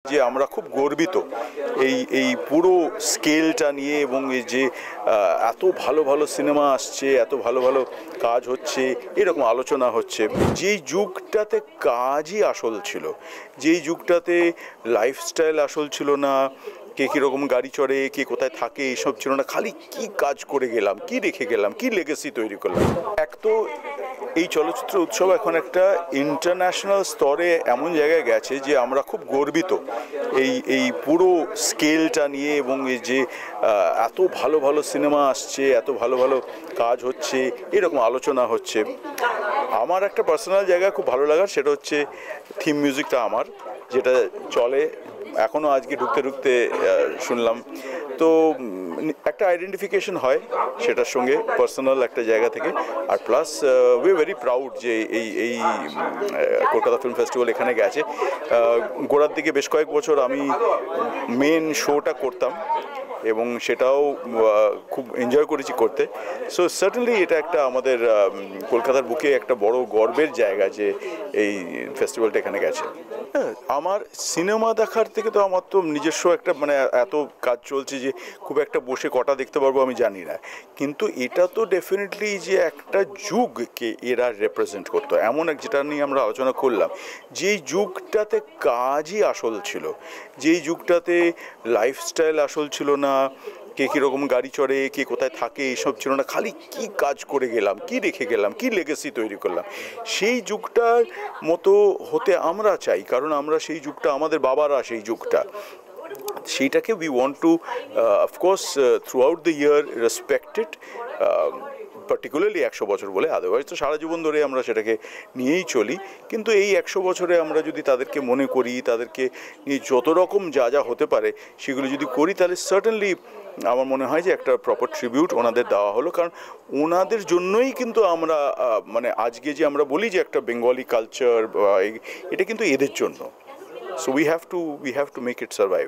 যে আমরা খুব গর্বিত এই পুরো স্কেলটা নিয়ে এবং এই যে এত ভালো ভালো সিনেমা আসছে, এত ভালো ভালো কাজ হচ্ছে, এরকম আলোচনা হচ্ছে। যেই যুগটাতে কাজই আসল ছিল, যেই যুগটাতে লাইফস্টাইল আসল ছিল না, কে কীরকম গাড়ি চড়ে, কে কোথায় থাকে, এইসব ছিল না, খালি কি কাজ করে গেলাম, কি রেখে গেলাম, কি লেগেসি তৈরি করলাম। এক তো এই চলচ্চিত্র উৎসব এখন একটা ইন্টারন্যাশনাল স্তরে এমন জায়গায় গেছে যে আমরা খুব গর্বিত এই পুরো স্কেলটা নিয়ে এবং এই যে এত ভালো ভালো সিনেমা আসছে, এত ভালো ভালো কাজ হচ্ছে, এরকম আলোচনা হচ্ছে। আমার একটা পার্সোনাল জায়গা খুব ভালো লাগার, সেটা হচ্ছে থিম মিউজিকটা আমার, যেটা চলে এখনও আজকে ঢুকতে ঢুকতে শুনলাম। তো একটা আইডেন্টিফিকেশন হয় সেটার সঙ্গে পার্সোনাল একটা জায়গা থেকে। আর প্লাস উই ভেরি প্রাউড যে এই কলকাতা ফিল্ম ফেস্টিভ্যাল এখানে গেছে। গোড়ার দিকে বেশ কয়েক বছর আমি মেন শোটা করতাম এবং সেটাও খুব এনজয় করেছি করতে। সো সার্টেনলি এটা একটা আমাদের কলকাতার বুকে একটা বড় গর্বের জায়গা যে এই ফেস্টিভ্যালটা এখানে গেছে। হ্যাঁ, আমার সিনেমা দেখার থেকে তো আমার তো নিজস্ব একটা এত কাজ চলছে যে খুব একটা বসে কটা দেখতে পারবো আমি জানি না, কিন্তু এটা তো ডেফিনেটলি যে একটা যুগকে এরা রিপ্রেজেন্ট করতো, এমন এক যেটা নিয়ে আমরা আলোচনা করলাম, যেই যুগটাতে কাজই আসল ছিল, যেই যুগটাতে লাইফস্টাইল আসল ছিল না, কে কীরকম গাড়ি চড়ে, কে কোথায় থাকে, এইসব ছিল না, খালি কি কাজ করে গেলাম, কি রেখে গেলাম, কি লেগেসি তৈরি করলাম। সেই যুগটার মতো হতে আমরা চাই, কারণ আমরা সেই যুগটা, আমাদের বাবারা সেই যুগটা, সেইটাকে we want to of course through out the year respected, particularly 100 বছর বলে, আদারওয়াইজ তো সারা জীবন ধরে আমরা সেটাকে নিয়েই চলি। কিন্তু এই 100 বছরে আমরা যদি তাদেরকে মনে করি, তাদেরকে নিয়ে যত রকম যা যা হতে পারে সেগুলো যদি করি, তাহলে সার্টেনলি আমার মনে হয় যে একটা প্রপার ট্রিবিউট ওনাদের দেওয়া হলো। কারণ ওনাদের জন্যই কিন্তু আমরা আজকে যে আমরা বলি যে একটা বেঙ্গলি কালচার, এটা কিন্তু এদের জন্য। So we have to make it survive.